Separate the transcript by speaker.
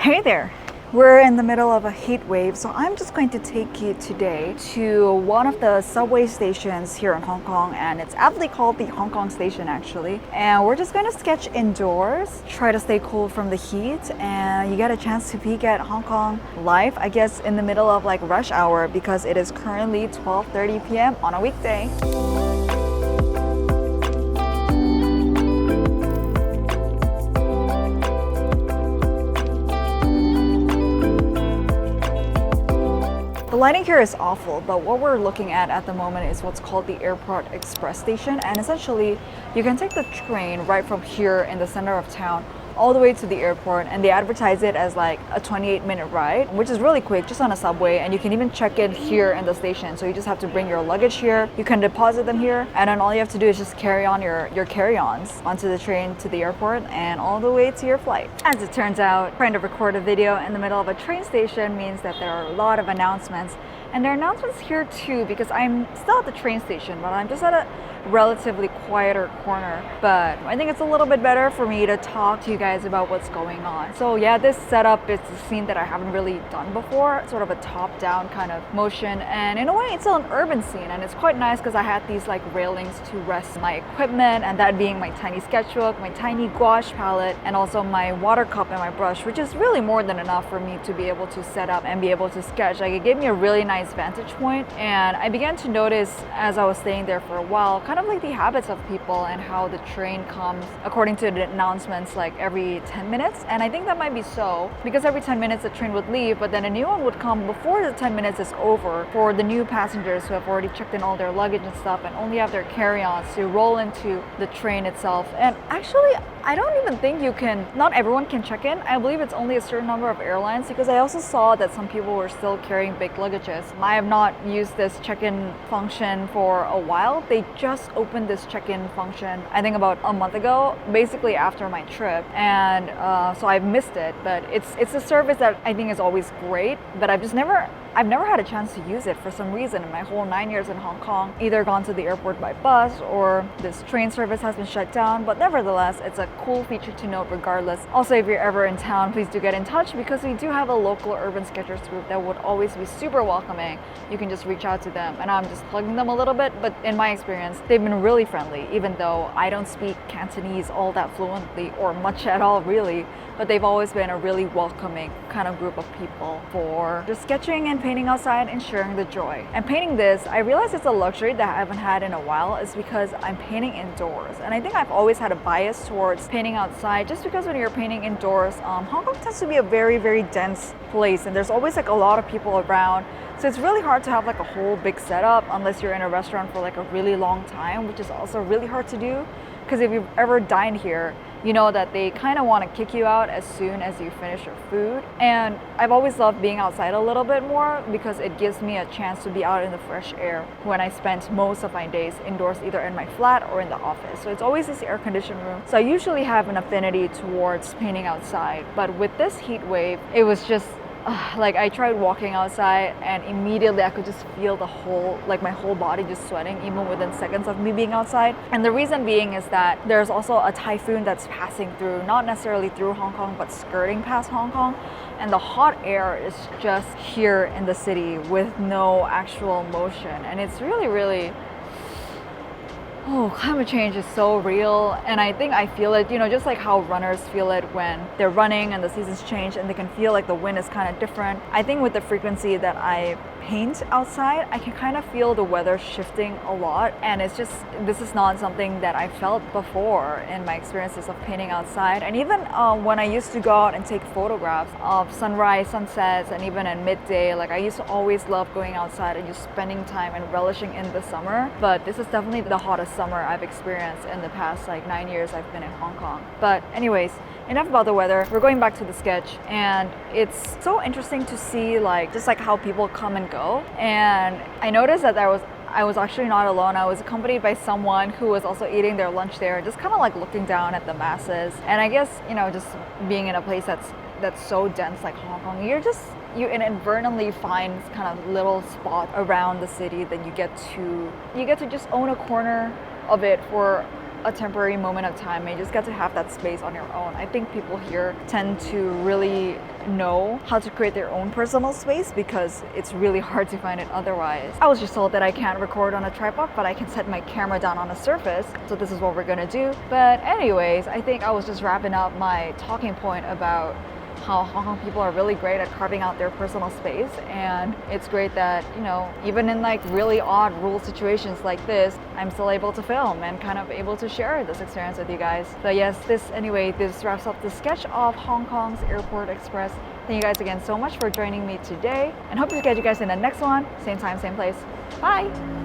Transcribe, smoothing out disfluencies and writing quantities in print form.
Speaker 1: Hey there! We're in the middle of a heat wave, so I'm just going to take you today to one of the subway stations here in Hong Kong, and it's aptly called the Hong Kong Station actually. And we're just going to sketch indoors, try to stay cool from the heat, and you get a chance to peek at Hong Kong life, I guess in the middle of like rush hour because it is currently 12:30 p.m. on a weekday. The lighting here is awful, but what we're looking at the moment is what's called the Airport Express Station, and essentially you can take the train right from here in the center of town all the way to the airport, and they advertise it as like a 28-minute ride, which is really quick, just on a subway, and you can even check in here in the station. So you just have to bring your luggage here, you can deposit them here, and then all you have to do is just carry on your carry-ons onto the train to the airport and all the way to your flight. As it turns out, trying to record a video in the middle of a train station means that there are a lot of announcements, and there are announcements here too because I'm still at the train station, but I'm just at a relatively quieter corner. But I think it's a little bit better for me to talk to you guys about what's going on. So yeah, this setup is a scene that I haven't really done before, sort of a top-down kind of motion, and in a way it's still an urban scene, and it's quite nice because I had these like railings to rest my equipment, and that being my tiny sketchbook, my tiny gouache palette, and also my water cup and my brush, which is really more than enough for me to be able to set up and be able to sketch. Like, it gave me a really nice vantage point, and I began to notice as I was staying there for a while kind of like the habits of people and how the train comes according to the announcements like every 10 minutes. And I think that might be so because every 10 minutes the train would leave, but then a new one would come before the 10 minutes is over for the new passengers who have already checked in all their luggage and stuff and only have their carry-ons to roll into the train itself. And actually, I don't even think not everyone can check in. I believe it's only a certain number of airlines because I also saw that some people were still carrying big luggages. I have not used this check-in function for a while. They just opened this check-in function, I think about a month ago, basically after my trip. And so I've missed it, but it's a service that I think is always great, but I've never had a chance to use it for some reason in my whole 9 years in Hong Kong. Either gone to the airport by bus or this train service has been shut down, but nevertheless, it's a cool feature to note regardless. Also, if you're ever in town, please do get in touch because we do have a local urban sketchers group that would always be super welcoming. You can just reach out to them, and I'm just plugging them a little bit, but in my experience, they've been really friendly, even though I don't speak Cantonese all that fluently or much at all really, but they've always been a really welcoming kind of group of people for just sketching and painting outside and sharing the joy. And painting this, I realize it's a luxury that I haven't had in a while, is because I'm painting indoors. And I think I've always had a bias towards painting outside just because when you're painting indoors, Hong Kong tends to be a very, very dense place and there's always like a lot of people around. So it's really hard to have like a whole big setup unless you're in a restaurant for like a really long time, which is also really hard to do. Because if you've ever dined here, you know that they kind of want to kick you out as soon as you finish your food. And I've always loved being outside a little bit more because it gives me a chance to be out in the fresh air when I spent most of my days indoors, either in my flat or in the office. So it's always this air-conditioned room. So I usually have an affinity towards painting outside. But with this heat wave, it was just like I tried walking outside and immediately I could just feel my whole body just sweating even within seconds of me being outside. And the reason being is that there's also a typhoon that's passing through, not necessarily through Hong Kong, but skirting past Hong Kong. And the hot air is just here in the city with no actual motion. And it's really, really, climate change is so real, and I think I feel it, just like how runners feel it when they're running and the seasons change and they can feel like the wind is kind of different. I think with the frequency that I paint outside, I can kind of feel the weather shifting a lot, and this is not something that I felt before in my experiences of painting outside. And even when I used to go out and take photographs of sunrise, sunsets, and even at midday, like I used to always love going outside and just spending time and relishing in the summer. But this is definitely the hottest summer I've experienced in the past like 9 years I've been in Hong Kong. But anyways, enough about the weather. We're going back to the sketch, and it's so interesting to see just how people come and go. And I noticed that I was actually not alone. I was accompanied by someone who was also eating their lunch there, just kind of like looking down at the masses. And I guess, just being in a place that's so dense like Hong Kong, you inadvertently find kind of little spots around the city that you get to just own a corner of it for a temporary moment of time and you just get to have that space on your own. I think people here tend to really know how to create their own personal space because it's really hard to find it otherwise. I was just told that I can't record on a tripod, but I can set my camera down on a surface, so this is what we're gonna do. But anyways, I think I was just wrapping up my talking point about how Hong Kong people are really great at carving out their personal space, and it's great that, you know, even in like really odd rule situations like this, I'm still able to film and kind of able to share this experience with you guys. So yes, this wraps up the sketch of Hong Kong's Airport Express. Thank you guys again so much for joining me today, and hope to catch you guys in the next one. Same time, same place. Bye!